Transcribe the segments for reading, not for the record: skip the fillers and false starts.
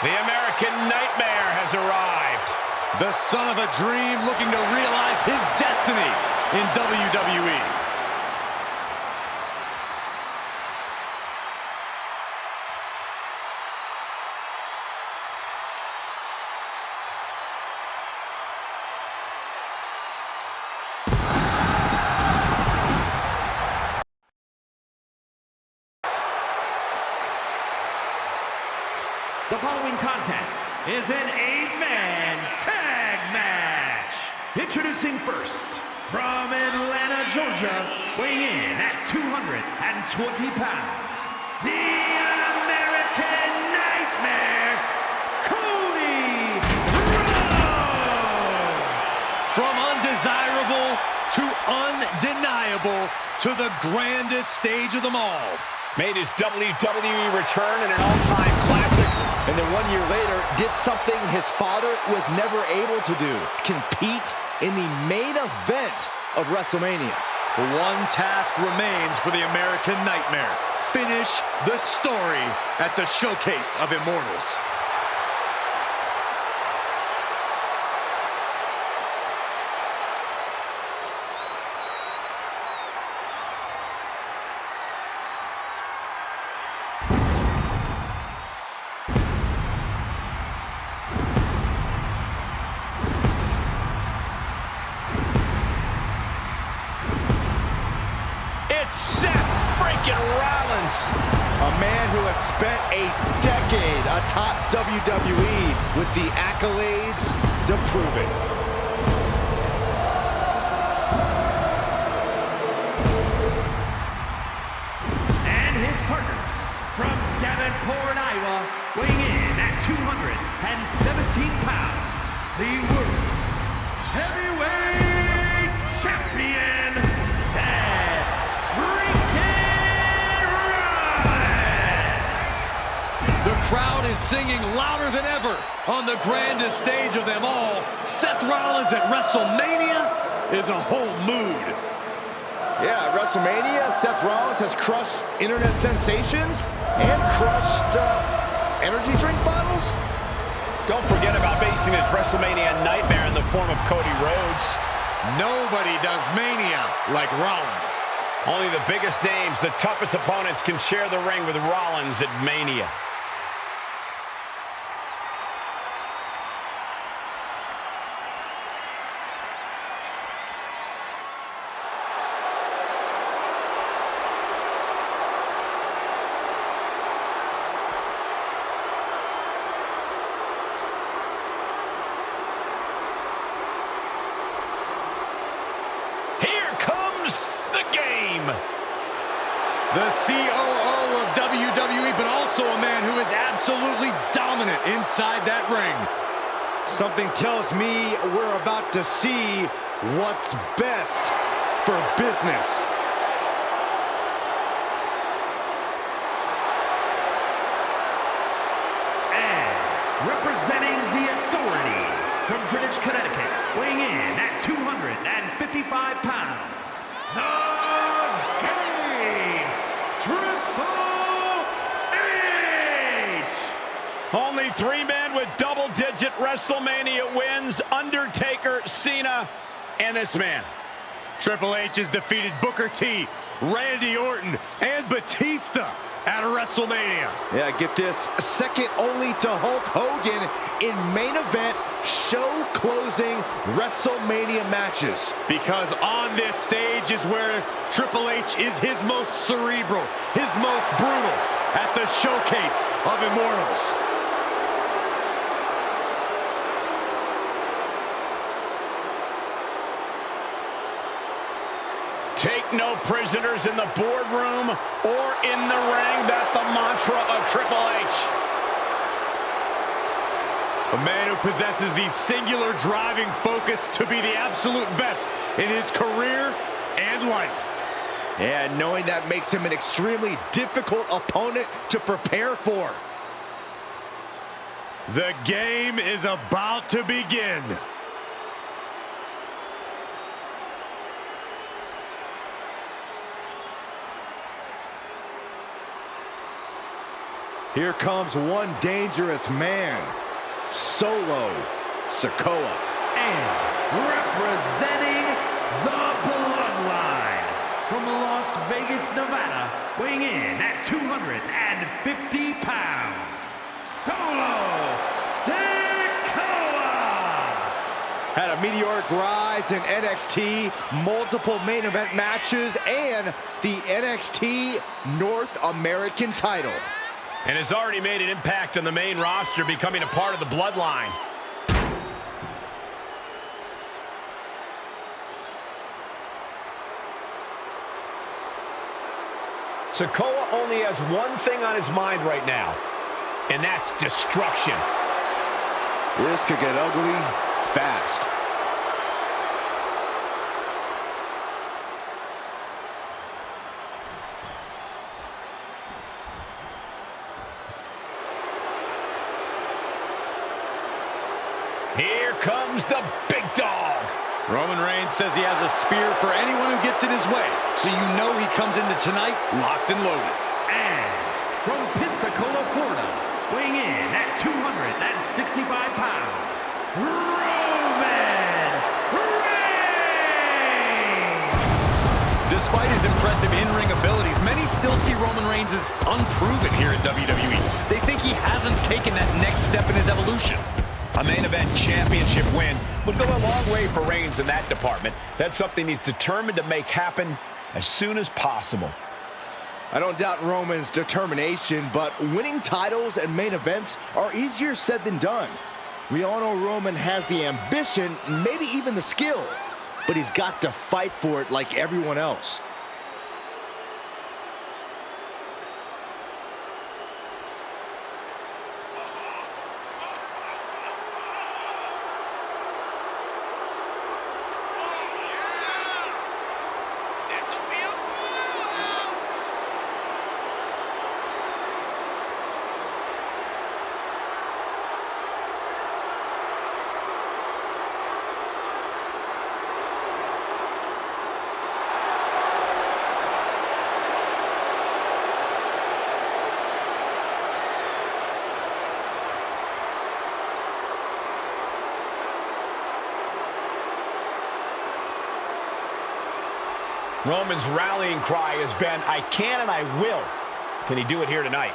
The American Nightmare has arrived. The son of a dream looking to realize his destiny in WWE. The following contest is an 8-man tag match. Introducing first, from Atlanta, Georgia, weighing in at 220 pounds, the American Nightmare, Cody Rhodes! From undesirable to undeniable to the grandest stage of them all. Made his WWE return in an all-time classic. And then 1 year later, did something his father was never able to do. Compete in the main event of WrestleMania. One task remains for the American Nightmare. Finish the story at the Showcase of Immortals. Seth freaking Rollins. A man who has spent a decade atop WWE with the accolades to prove it. And his partners from Davenport, Iowa, weighing in at 217 pounds, the World Heavyweight Champion, Seth freaking Rollins! The crowd is singing louder than ever on the grandest stage of them all. Seth Rollins at WrestleMania is a whole mood. Yeah, at WrestleMania, Seth Rollins has crushed internet sensations and crushed energy drink bottles. Don't forget about facing his WrestleMania nightmare in the form of Cody Rhodes. Nobody does Mania like Rollins. Only the biggest names, the toughest opponents can share the ring with Rollins at Mania. The COO of WWE, but also a man who is absolutely dominant inside that ring. Something tells me we're about to see what's best for business. And representing the Authority from Greenwich, Connecticut, weighing in at 255 pounds, the only 3 men with double-digit WrestleMania wins: Undertaker, Cena, and this man. Triple H has defeated Booker T, Randy Orton, and Batista at WrestleMania. Yeah, get this. Second only to Hulk Hogan in main event, show-closing WrestleMania matches. Because on this stage is where Triple H is his most cerebral, his most brutal, at the Showcase of Immortals. Take no prisoners in the boardroom or in the ring. That's the mantra of Triple H. A man who possesses the singular driving focus to be the absolute best in his career and life. And knowing that makes him an extremely difficult opponent to prepare for. The game is about to begin. Here comes one dangerous man, Solo Sikoa. And representing the Bloodline from Las Vegas, Nevada, weighing in at 250 pounds, Solo Sikoa. Had a meteoric rise in NXT, multiple main event matches, and the NXT North American title. And has already made an impact on the main roster, becoming a part of the Bloodline. Sikoa only has one thing on his mind right now, and that's destruction. This could get ugly fast. Here comes the big dog. Roman Reigns says he has a spear for anyone who gets in his way, so you know he comes into tonight locked and loaded. And from Pensacola, Florida, weighing in at 265 pounds, Roman Reigns! Despite his impressive in-ring abilities, many still see Roman Reigns as unproven here at WWE. They think he hasn't taken that next step in his evolution. A main event championship win would go a long way for Reigns in that department. That's something he's determined to make happen as soon as possible. I don't doubt Roman's determination, but winning titles and main events are easier said than done. We all know Roman has the ambition, maybe even the skill, but he's got to fight for it like everyone else. Roman's rallying cry has been, I can and I will. Can he do it here tonight?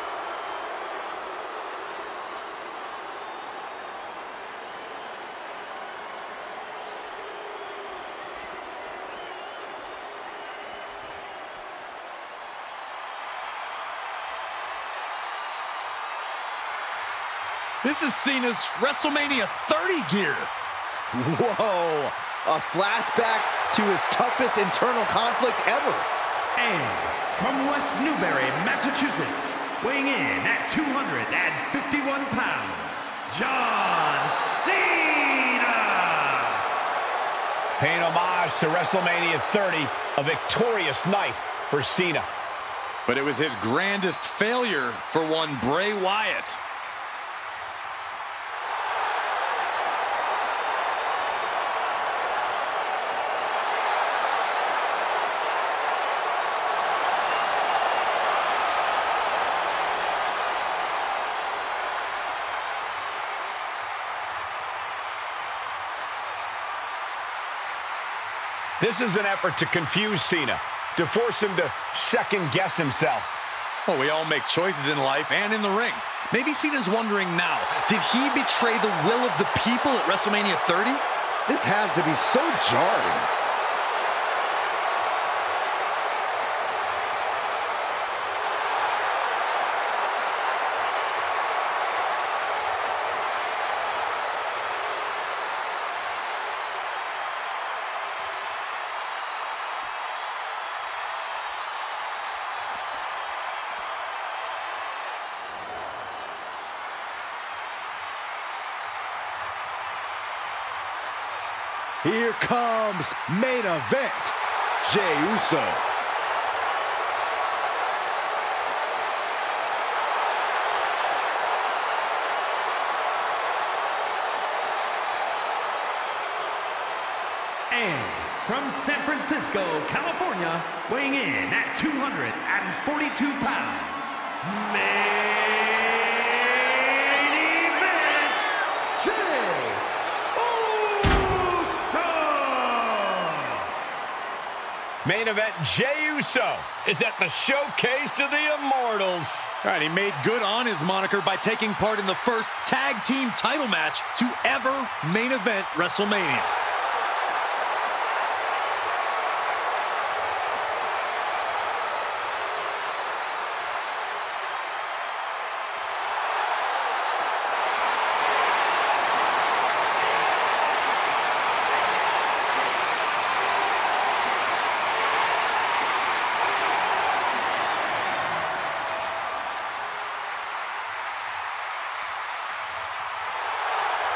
This is Cena's WrestleMania 30 gear. Whoa, a flashback to his toughest internal conflict ever. And from West Newbury, Massachusetts, weighing in at 251 pounds, John Cena! Paying homage to WrestleMania 30, a victorious night for Cena. But it was his grandest failure for one Bray Wyatt. This is an effort to confuse Cena, to force him to second-guess himself. Well, we all make choices in life and in the ring. Maybe Cena's wondering now, did he betray the will of the people at WrestleMania 30? This has to be so jarring. Here comes main event, Jey Uso. And from San Francisco, California, weighing in at 242 pounds, Jey Uso. Main event, Jey Uso is at the showcase of the Immortals. All right, he made good on his moniker by taking part in the first tag team title match to ever main event WrestleMania.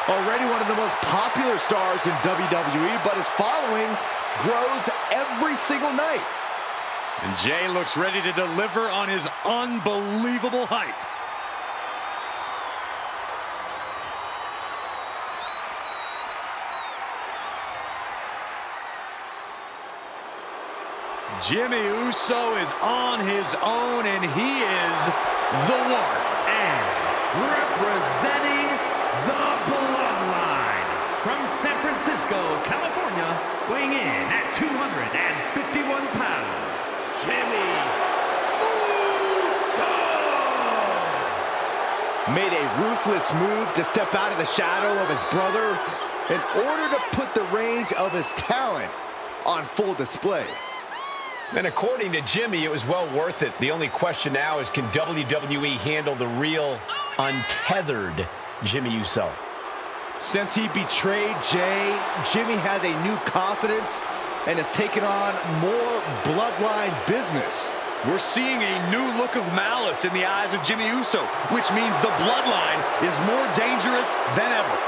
Already one of the most popular stars in WWE, but his following grows every single night. And Jey looks ready to deliver on his unbelievable hype. Jimmy Uso is on his own, and he is the one. And representing the Bloodline from San Francisco, California, weighing in at 251 pounds, Jimmy Uso. Made a ruthless move to step out of the shadow of his brother in order to put the range of his talent on full display. And according to Jimmy, it was well worth it. The only question now is, can WWE handle the real, untethered Jimmy Uso? Since he betrayed Jey, Jimmy has a new confidence and has taken on more bloodline business. We're seeing a new look of malice in the eyes of Jimmy Uso, which means the bloodline is more dangerous than ever.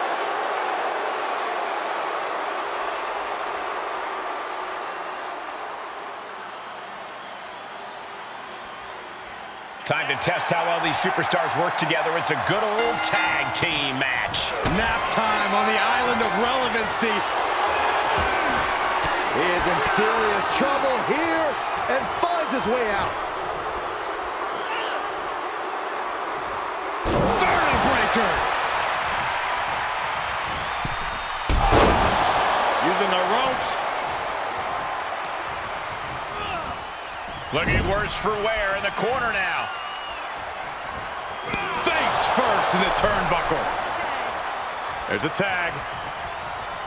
Time to test how well these superstars work together. It's a good old tag team match. Nap time on the island of relevancy. He is in serious trouble here and finds his way out. Vertebreaker. Using the ropes. Looking worse for wear in the corner now. Face first in the turnbuckle. There's a tag.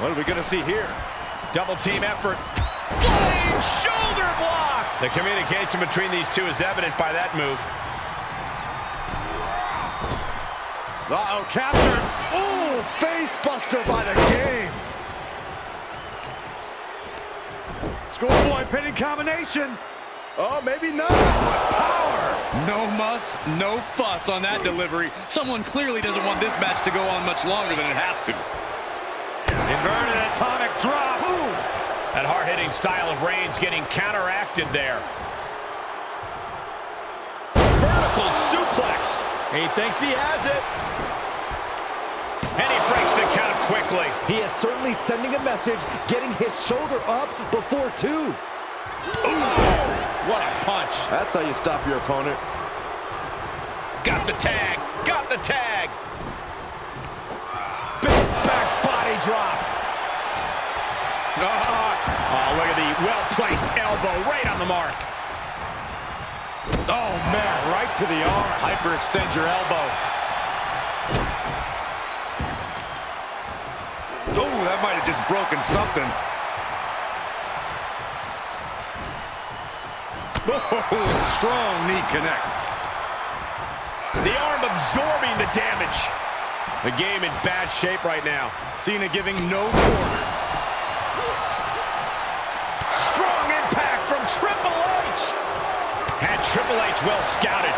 What are we going to see here? Double team effort. Flying shoulder block. The communication between these two is evident by that move. Uh-oh, captured. Ooh, face buster by the game. Schoolboy pinning combination. Oh, maybe not. Power. No muss, no fuss on that delivery. Someone clearly doesn't want this match to go on much longer than it has to. Inverted atomic drop. Ooh. That hard-hitting style of Reigns getting counteracted there. Vertical suplex. He thinks he has it. And he breaks the count quickly. He is certainly sending a message, getting his shoulder up before two. Ooh. What a punch. That's how you stop your opponent. Got the tag. Got the tag. Big back body drop. Oh, look at the well-placed elbow right on the mark. Oh, man, right to the arm. Hyperextend your elbow. Oh, that might have just broken something. Oh, strong knee connects. The arm absorbing the damage. The game in bad shape right now. Cena giving no quarter. Strong impact from Triple H. Had Triple H well scouted.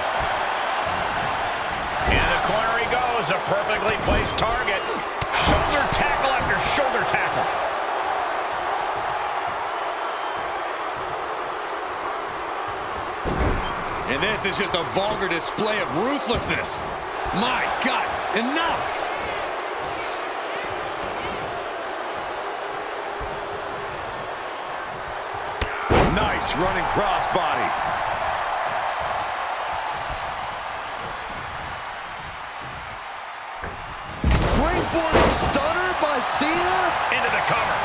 In the corner he goes, a perfectly placed target. Shoulder tackle after shoulder tackle. And this is just a vulgar display of ruthlessness. My God, enough! Nice running crossbody. Spring Springboard stunner by Cena. Into the cover.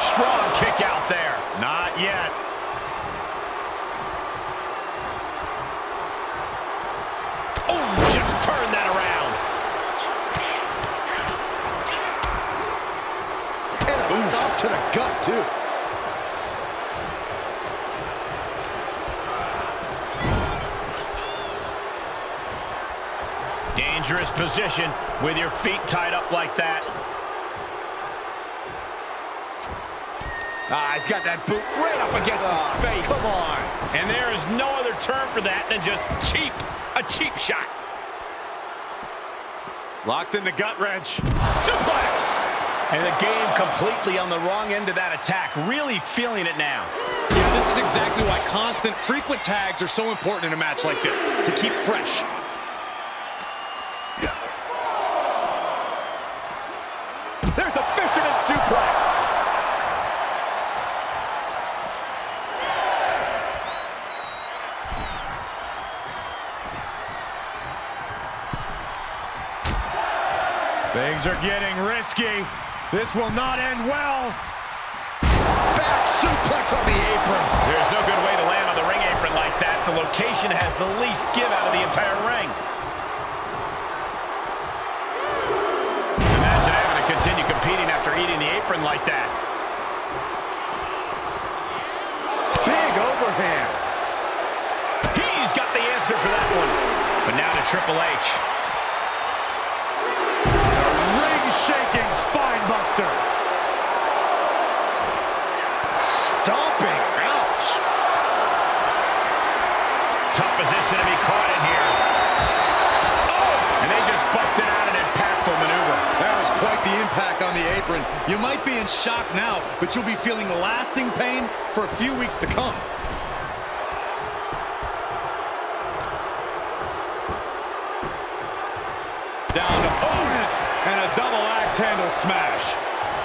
Strong kick out there. Not yet. Oh, just turn that around. And a stop to the gut, too. Dangerous position with your feet tied up like that. Ah, he's got that boot right up against his face. Come on. And there is no other term for that than just cheap. A cheap shot. Locks in the gut wrench. Suplex. And the game completely on the wrong end of that attack. Really feeling it now. Yeah, this is exactly why constant, frequent tags are so important in a match like this. To keep fresh. There's a fisherman suplex. Things are getting risky. This will not end well. Back suplex on the apron. There's no good way to land on the ring apron like that. The location has the least give out of the entire ring. Imagine having to continue competing after eating the apron like that. Big overhand. He's got the answer for that one. But now to Triple H. Ring-shaking spine buster. Stomping. Ouch. Tough position to be caught in here. Oh! And they just busted out an impactful maneuver. That was quite the impact on the apron. You might be in shock now, but you'll be feeling lasting pain for a few weeks to come. Down to opponent and a double axe handle smash.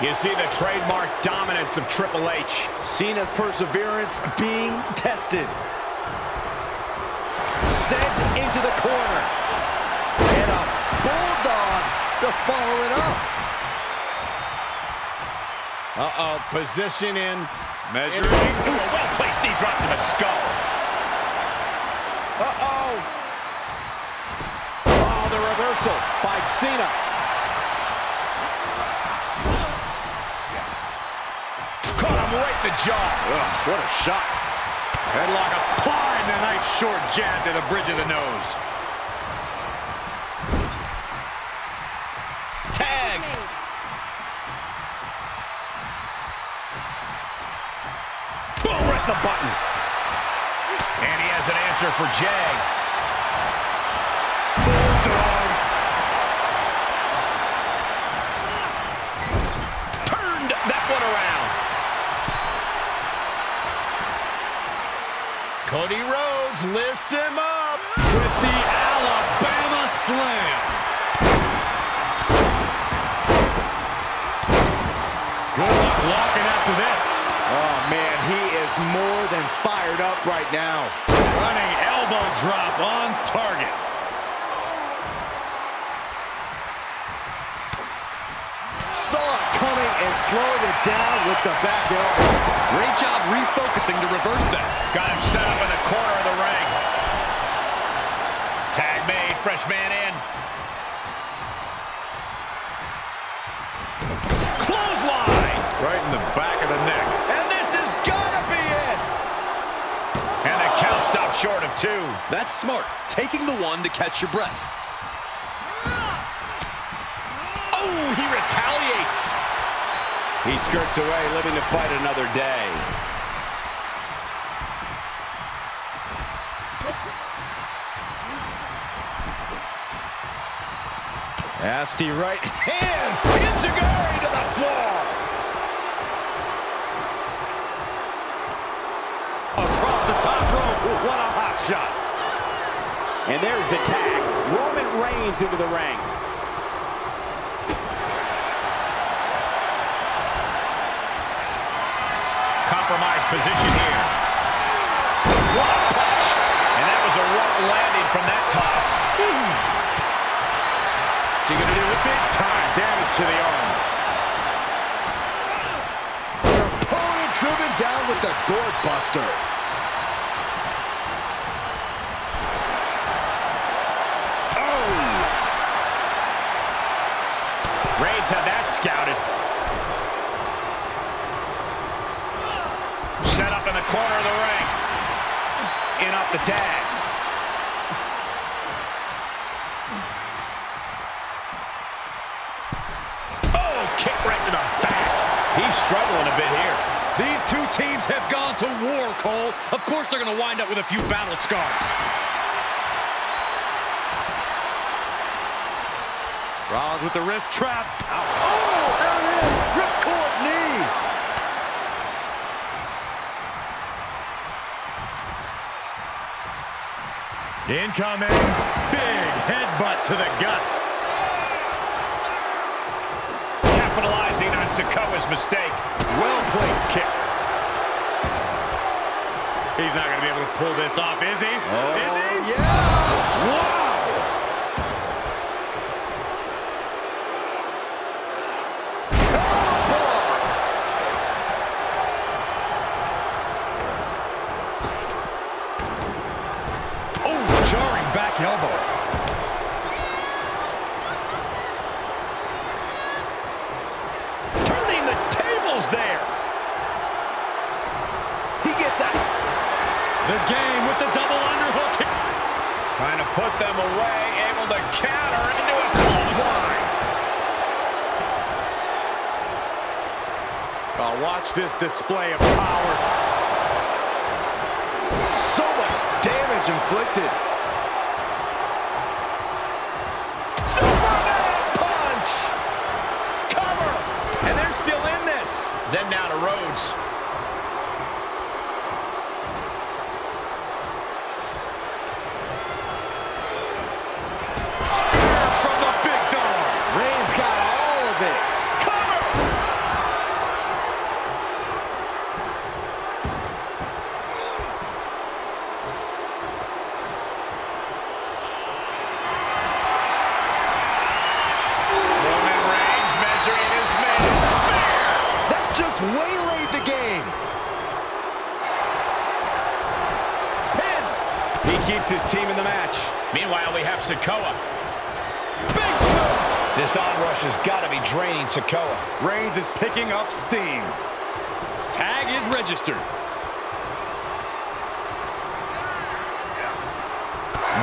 You see the trademark dominance of Triple H. Cena's perseverance being tested. Sent into the corner. And a bulldog to follow it up. Uh-oh, position in. Measuring. Ooh, well-placed knee drop to the skull. Uh-oh. Oh, the reversal by Cena. Caught him right in the jaw. Ugh, what a shot. Headlock applied and a nice short jab to the bridge of the nose. Tag. Boom, right in the button. And he has an answer for Jey. Bulldog. Turned that one around. Cody Rhodes lifts him up With the Alabama Slam. Good luck locking after this. Oh, man, he is more than fired up right now. Running elbow drop on target. Saw it coming and slowed it down with the back elbow. Great job refocusing to reverse that. Got him set up in the corner of the ring. Tag made, fresh man in. Clothesline! Right in the back of the neck. And this has gotta be it! And the count stopped short of 2. That's smart. Taking the one to catch your breath. Oh, he retaliates. He skirts away, living to fight another day. Nasty right hand. Hits Agar to the floor. Across the top rope. What a hot shot. And there's the tag. Roman Reigns into the ring. Compromised position here. What a punch. And that was a rough landing from that toss. What's he gonna do to the arm. Their opponent driven down with the gourd buster. Reigns had that scouted. Set up in the corner of the ring. In off the tag. Oh, kick right to the back. He's struggling a bit here. These two teams have gone to war, Cole. Of course they're going to wind up with a few battle scars. Rollins with the wrist trapped. Oh, there it is. Ripcord knee. Incoming. Big headbutt to the guts. Capitalizing on Sikoa's mistake. Well-placed kick. He's not going to be able to pull this off, is he? Oh, is he? yeah. Wow. Jarring back elbow. Turning the tables there. He gets out. The game with the double underhook. Trying to put them away, able to counter into a clothesline. Oh, watch this display of power. So much damage inflicted. And they're still in this. Then now to Rhodes. Spear from the big dog. Reigns got all of it. Cover! Roman Reigns measuring his man. That just waylaid the game. Pin. He keeps his team in the match. Meanwhile, we have Sikoa. Big boot! This onrush has got to be draining Sikoa. Reigns is picking up steam. Tag is registered.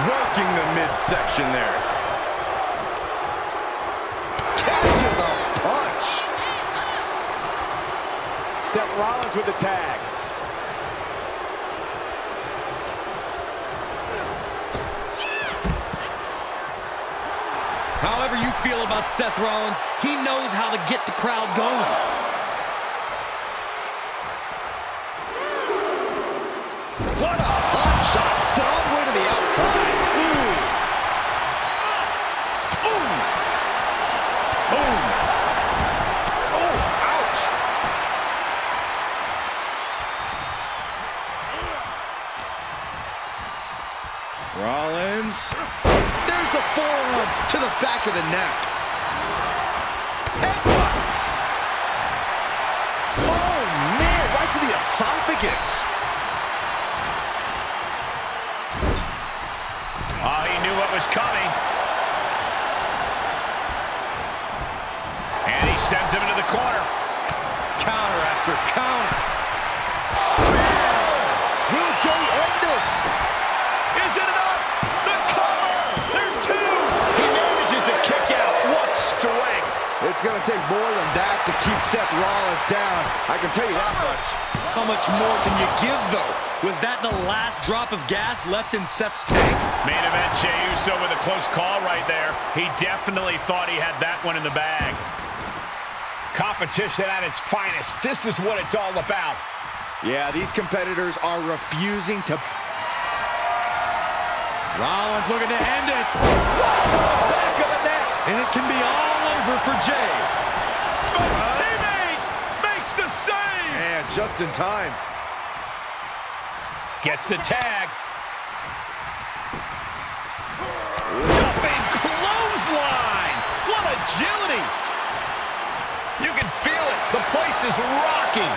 Working the midsection there. Catches a punch. Seth Rollins with the tag. However you feel about Seth Rollins, he knows how to get the crowd going. What a hot shot. Sent all the way to the outside. Ooh. Ooh. Boom. Oh, ouch. Rollins. There's the forearm to the back of the neck. Headbutt. Oh, man, right to the esophagus. Oh, he knew what was coming. And he sends him into the corner. Counter after counter. Spear. Will Jey end this? Is it enough? The cover! There's two! He manages to kick out. What strength! It's going to take more than that to keep Seth Rollins down. I can tell you that much. How much more can you give, though? Was that the last drop of gas left in Seth's tank? Main event, Jey Uso with a close call right there. He definitely thought he had that one in the bag. Competition at its finest. This is what it's all about. Yeah, these competitors are refusing to... Rollins looking to end it. Right to the back of the neck. And it can be all over for Jey. But teammate makes the save. And just in time. Gets the tag. Jumping clothesline. What agility. You can feel it. The place is rocking.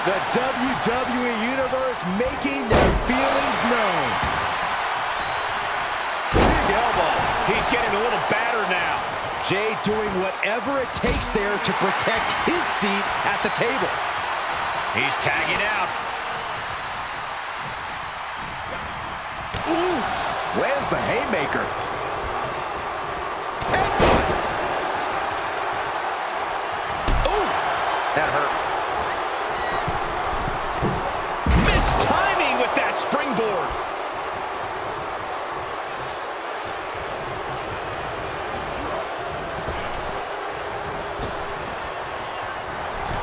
The WWE Universe making their feelings known. Big elbow. He's getting a little battered now. Jey doing whatever it takes there to protect his seat at the table. He's tagging out. Oof! Lands the haymaker. Headbutt. Ooh! That hurt. Missed timing with that springboard.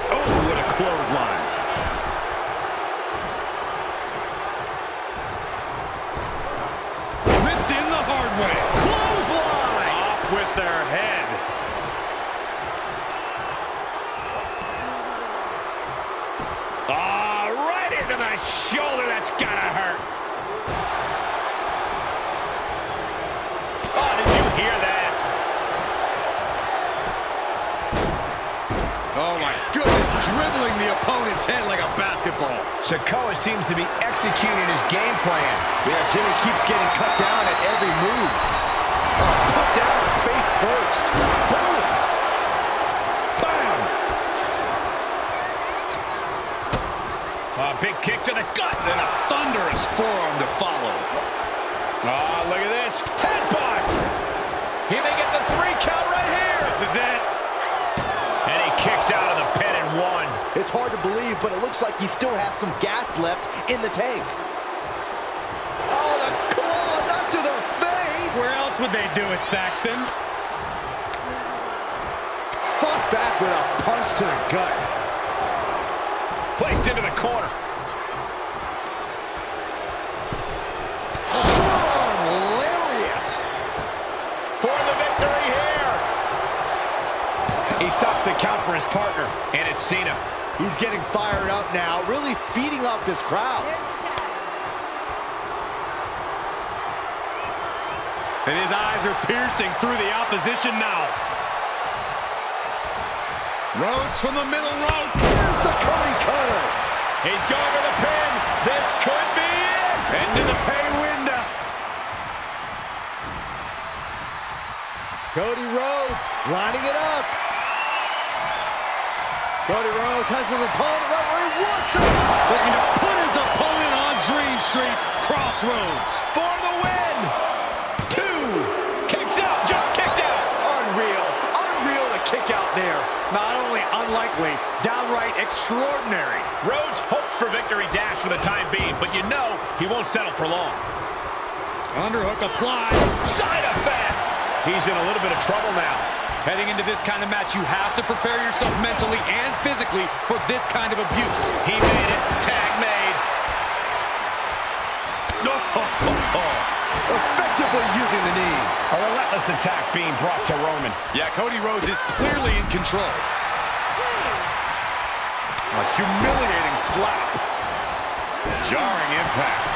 Oh, what a clothesline. Ripped in the hard way. Clothesline! Off with their head. Right into the shoulder. That's gotta hurt. Oh, did you hear that? Oh my goodness, dribbling the opponent's head like a basketball. Sikoa seems to be executing his game plan. Yeah, Jimmy keeps getting cut down at every move. Put down face first. Boom! Bam! Big kick to the gut. Then a thunderous forearm to follow. Look at this. Headbutt. He may get the 3 count right here. This is it. And he kicks out of the pin and 1. It's hard to believe, but it looks like he still has some gas left in the tank. Oh, the claw, not to the face! Where else would they do it, Saxton? Fought back with a punch to the gut. Placed into the corner. Lariat! For the victory here. He stops the count for his partner. And it's Cena. He's getting fired up now, really feeding off this crowd. And his eyes are piercing through the opposition now. Rhodes from the middle rope. Here's the Cody cutter. He's going for the pin. This could be it. Into the pay window. Cody Rhodes lining it up. Cody Rhodes has his opponent right where he wants him. Looking to put his opponent on Dream Street Crossroads. For the win. 2. Kicks out. Just kicked out. Unreal. Unreal to kick out there. Not only unlikely, downright extraordinary. Rhodes hopes for victory dash for the time being, but you know he won't settle for long. Underhook applied. Side effect. He's in a little bit of trouble now. Heading into this kind of match, you have to prepare yourself mentally and physically for this kind of abuse. He made it. Tag made. Effectively using the knee. A relentless attack being brought to Roman. Yeah, Cody Rhodes is clearly in control. A humiliating slap. Jarring impact.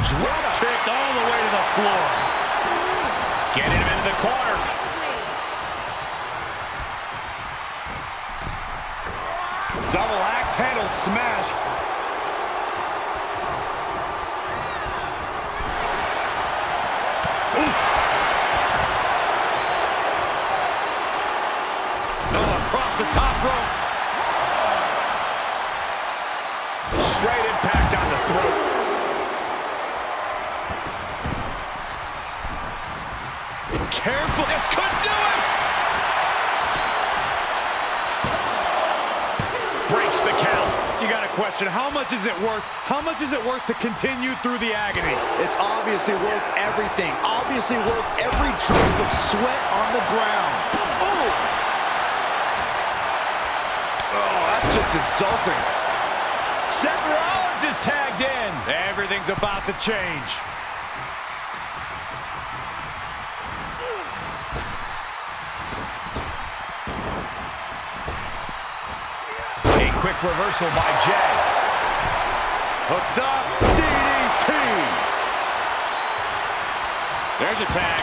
Drop kicked all the way to the floor. Getting him into the corner. Double axe handle smash. Oof. Oh, across the top rope. Straight impact on the throat. Careful. This could do it. Breaks the count. You got a question. How much is it worth? How much is it worth to continue through the agony? It's obviously worth everything. Obviously worth every drop of sweat on the ground. Oh! Oh, that's just insulting. Seth Rollins is tagged in. Everything's about to change. A quick reversal by Jey. Hooked up. DDT. There's a tag.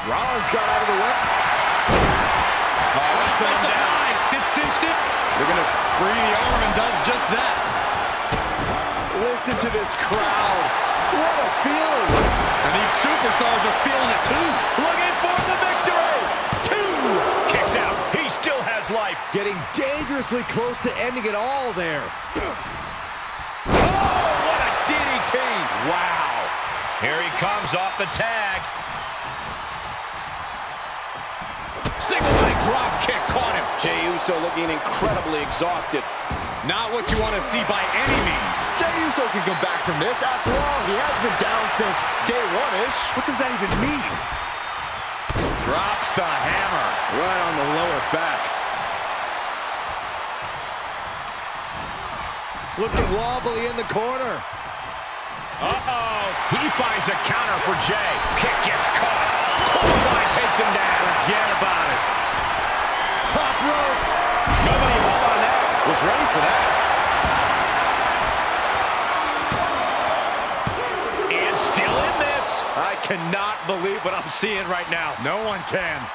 Rollins got out of the way. Offensive line. It cinched it. They're going to free the arm and does just that. Listen to this crowd. What a feeling. And these superstars are feeling it too. Looking for the victory. 2. Kicks out. He still has life. Getting dangerously close to ending it all there. Oh, what a DDT. Wow. Here he comes off the tag. Single leg drop kick caught him. Jey Uso looking incredibly exhausted. Not what you want to see by any means. Jey Uso can come back from this. After all, he has been down since day one-ish. What does that even mean? Drops the hammer. Right on the lower back. Looking wobbly in the corner. Uh-oh. He finds a counter for Jey. Kick gets caught. Clothesline takes him down. Forget about it. Top rope. Nobody on that was ready for that. And still in this. I cannot believe what I'm seeing right now. No one can.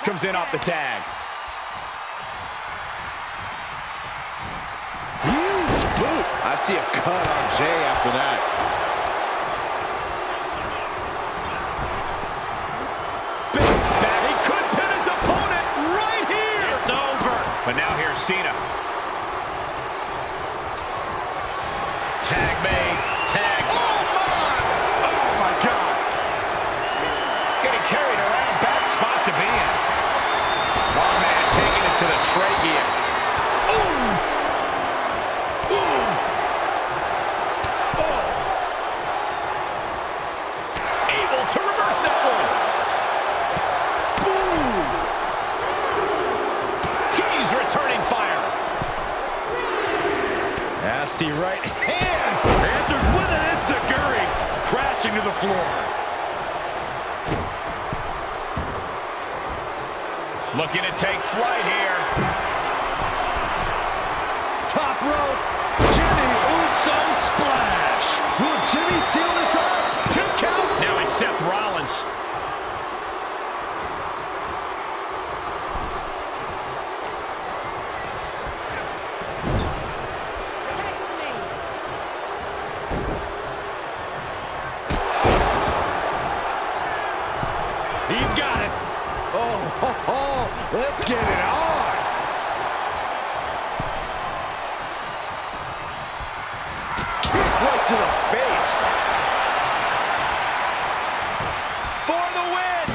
Comes in off the tag. Huge boot. I see a cut on Jey after that. Big back. He could pin his opponent right here. It's over. But now here's Cena. Tag made. Tag. Oh my God. Getting carried around. Bad spot to be in. Oh man, taking it to the trachea. Ooh. To reverse that one. Boom. He's returning fire. Nasty right hand. Answers with an enziguri. Crashing to the floor. Looking to take flight here. Top rope. Jimmy Uso splash. Will Jimmy seal this up? 2 count. Now it's Seth Rollins. He's got it. Oh, let's get it on. Kick right to the face. For the win.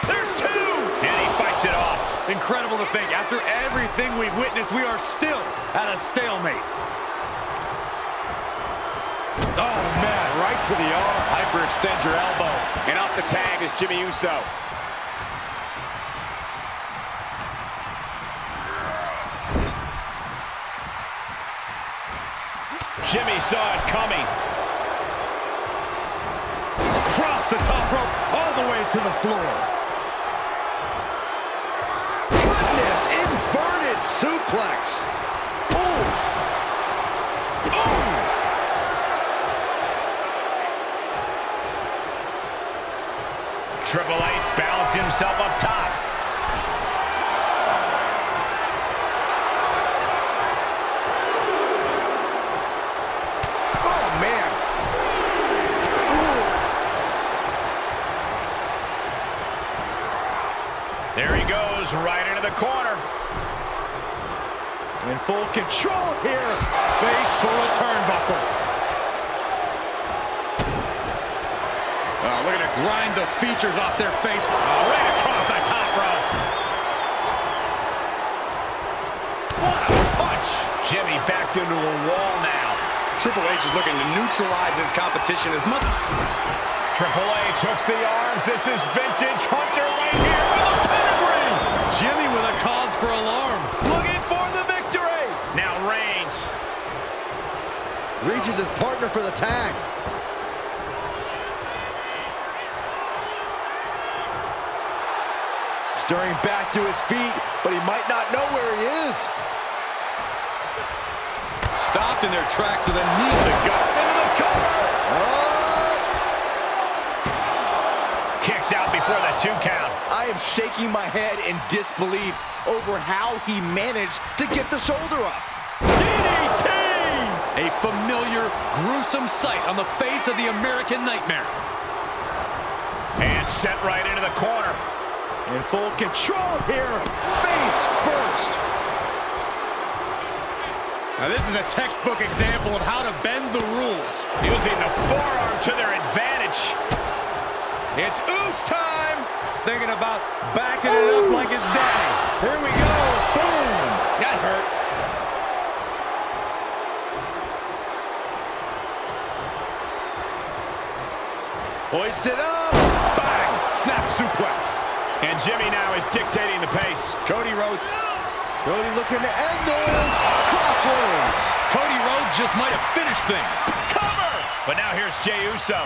There's 2. And he fights it off. Incredible to think. After everything we've witnessed, we are still at a stalemate. Oh, man, right to the arm. Hyperextend your elbow. And off the tag is Jimmy Uso. Jimmy saw it coming. Across the top rope, all the way to the floor. Goodness, inverted suplex. Oof. Ooh. Triple H balanced himself up top. Oh, man. There he goes, right into the corner. In full control here. Face full of turnbuckle. Oh, look at it grind the features off their face. Right across the top rope. What a punch. Jimmy backed into a wall now. Triple H is looking to neutralize his competition as much. Triple H hooks the arms. This is vintage Hunter right here with a pedigree. Jimmy with a cause for alarm. Looking for the victory. Now Reigns. Reaches his partner for the tag. Stirring back to his feet, but he might not know where he is. Stopped in their tracks with a knee to the gut. Into the cover. Oh. Kicks out a 2 count. I am shaking my head in disbelief over how he managed to get the shoulder up. DDT! A familiar, gruesome sight on the face of the American Nightmare. And set right into the corner. In full control here, face first. Now this is a textbook example of how to bend the rules. Using the forearm to their advantage. It's Oos time. Thinking about backing it up like his daddy. Here we go. Boom. That hurt. Hoisted up. Bang! Snap suplex. And Jimmy now is dictating the pace. Cody Rhodes looking to end this. Crossroads. Cody Rhodes just might have finished things. Cover! But now here's Jey Uso.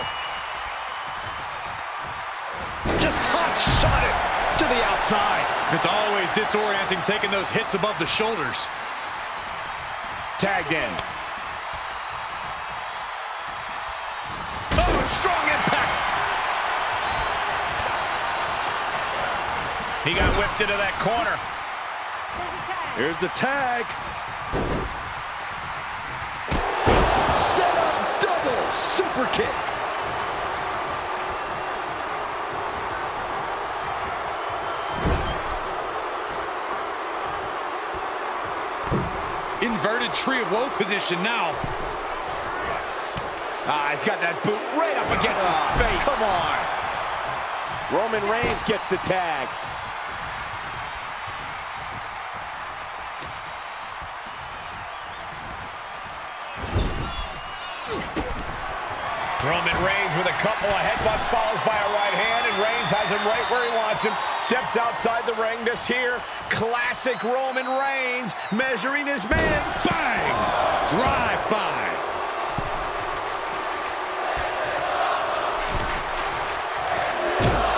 Just hot shot it to the outside. It's always disorienting taking those hits above the shoulders. Tagged in. Oh, strong impact. He got whipped into that corner. Here's the tag. Set up double super kick. Inverted tree of woe position now. He's got that boot right up against his face. Come on. Roman Reigns gets the tag. Roman Reigns with a couple of headbutts, follows by a right hand, and Reigns has him right where he wants him. Steps outside the ring. This here, classic Roman Reigns, measuring his man. Bang! Drive-by.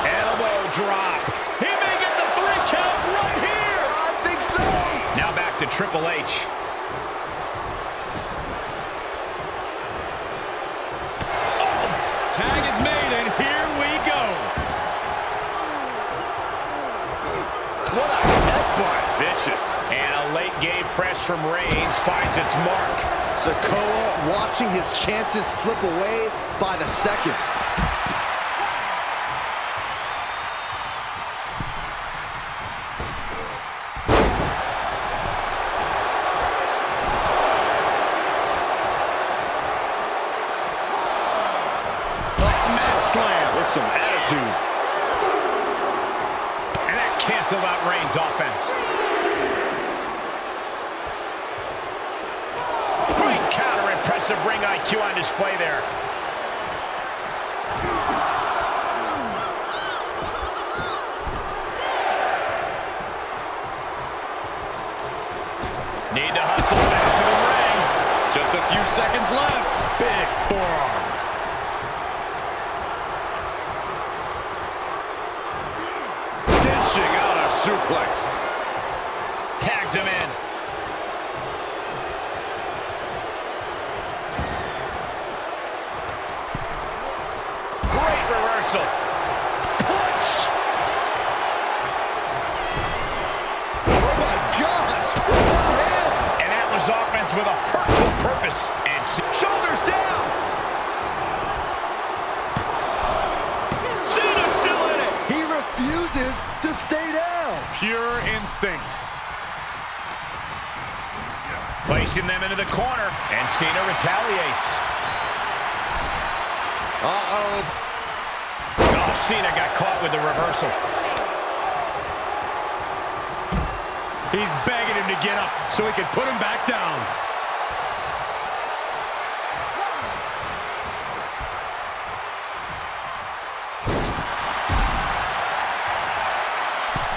Elbow drop. He may get the 3 count right here. I think so. Now back to Triple H. Tag is made, and here we go. What a headbutt. Vicious. And a late game press from Reigns finds its mark. Sikoa watching his chances slip away by the second. Slam with some attitude. And that canceled out Reigns' offense. Great counter, impressive ring IQ on display there. Need to hustle back to the ring. Just a few seconds left. Big forearm. Dishing out a suplex. Tags him in. Great reversal. Punch. Oh my gosh. One hand. And that was offense with a hurtful purpose. And shoulders down. Cena's still in it. He refuses to stay down. Pure instinct. Placing them into the corner. And Cena retaliates. Uh-oh. Oh, Cena got caught with the reversal. He's begging him to get up so he can put him back down.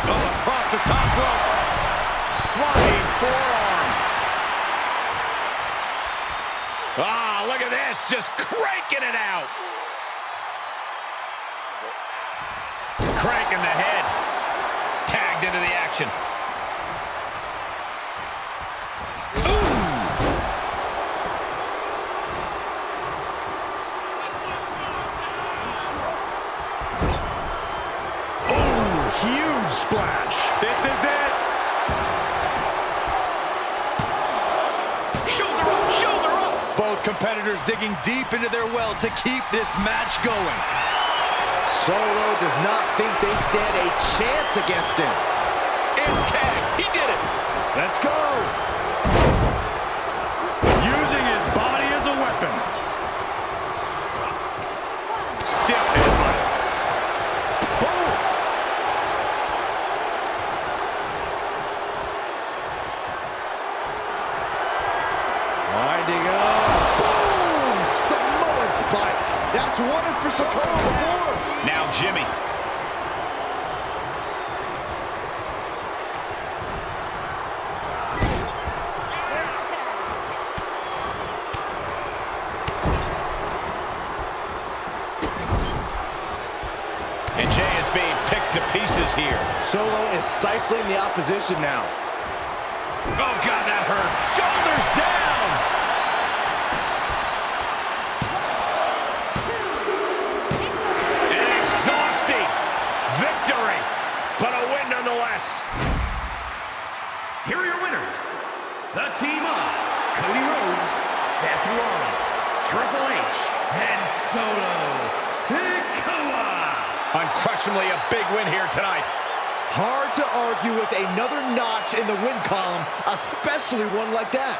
Oh, across the top rope. Flying forearm. Ah, look at this. Just cranking it out. Cranking the head. Tagged into the action. splash. This is it. Shoulder up, shoulder up. Both competitors digging deep into their well to keep this match going. Solo does not think they stand a chance against him. And tag, he did it. Let's go. Using his body as a weapon. Stiff headbutt. Boom. Winding up. Boom! Samoan spike. That's one for Sikoa before. Now Jimmy. And Jey is being picked to pieces here. Solo is stifling the opposition now. Oh, God, that hurt. Shoulders down. An exhausting victory, but a win nonetheless. Here are your winners. The team of Cody Rhodes, Seth Rollins, Triple H, and Solo Sikoa. Unquestionably a big win here tonight. Hard to argue with another notch in the win column, especially one like that.